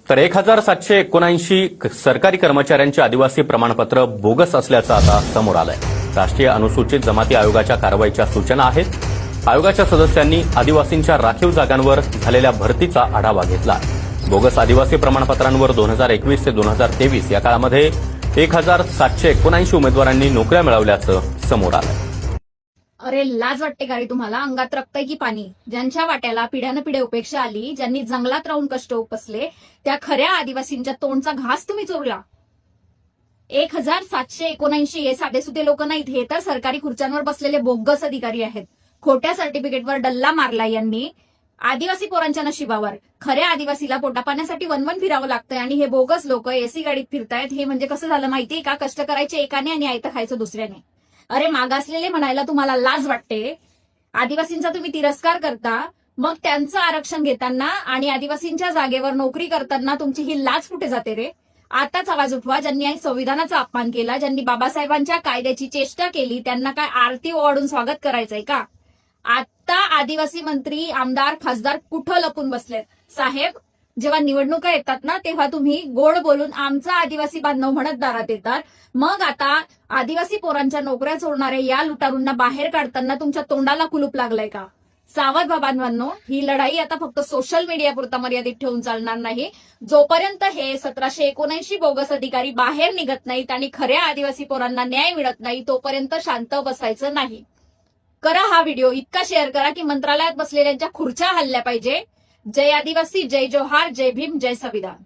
तर 1779 सरकारी कर्मचाऱ्यांचे आदिवासी प्रमाणपत्र बोगस असल्याचं आता समोर आलंय। राष्ट्रीय अनुसूचित जमाती आयोगाच्या कारवाईच्या सूचना आहेत। आयोगाच्या सदस्यांनी आदिवासींच्या राखीव जागांवर झालेल्या भरतीचा आढावा घेतला। बोगस आदिवासी प्रमाणपत्रांवर 2021 ते 2023 या काळामध्ये 1779 उमेदवारांनी नोकऱ्या मिळवल्याचं समोर आलंय। अरे लाज वाटते का रे तुम्हाला? अंगात रक्त आहे की पाणी? ज्यांच्या वाट्याला पिढ्यानपिढ्या उपेक्षा आली, ज्यांनी जंगलात राहून कष्ट उपसले, त्या खऱ्या आदिवासींच्या तोंडचा घास तुम्ही चोरला। 1779 हे साधेसुधे लोक नाहीत, हे तर सरकारी खुर्च्यांवर बसलेले बोगस अधिकारी आहेत। खोट्या सर्टिफिकेटवर डल्ला मारला यांनी आदिवासी पोरांच्या नशिबावर। खऱ्या आदिवासीला पोटा पाण्यासाठी वनवन फिरावं लागतंय आणि हे बोगस लोक एसी गाडीत फिरतायत। हे म्हणजे कसं झालं माहितीये का? कष्ट करायचे एकाने आणि आयतं खायचं दुसऱ्याने। अरे मागासलेले म्हणायला तुम्हाला लाज वाटते? आदिवासींचा तुम्ही तिरस्कार करता, मग त्यांचं आरक्षण घेताना आणि आदिवासींच्या जागेवर नोकरी करताना तुमची ही लाज कुठे जाते रे? आताच आवाज उठवा ज्यांनी संविधानाचा अपमान केला, ज्यांनी बाबासाहेबांच्या कायद्याची चेष्टा केली, त्यांना काय आरती ओवाळून स्वागत करायचंय का? आता आदिवासी मंत्री, आमदार, खासदार कुठं लपून बसलेत? साहेब, जेव्हा निवडणुका येतात ना, तेव्हा तुम्ही गोड बोलून आमचा आदिवासी बांधव म्हणत दारात येतात, मग आता आदिवासी पोरांच्या नोकऱ्या चोरणाऱ्या या लुटारूंना बाहेर काढताना तुमच्या तोंडाला कुलूप लागलंय का? सावध बाबांनो, ही लढाई आता फक्त सोशल मीडियापुरता मर्यादित ठेवून चालणार नाही। जोपर्यंत हे 1779 बोगस अधिकारी बाहेर निघत नाहीत आणि खऱ्या आदिवासी पोरांना न्याय मिळत नाही, तोपर्यंत शांत बसायचं नाही। करा हा व्हिडिओ इतका शेअर करा की मंत्रालयात बसलेल्यांच्या खुर्च्या हलल्या पाहिजे। जय आदिवासी, जय जोहार, जय भीम, जय संविधान।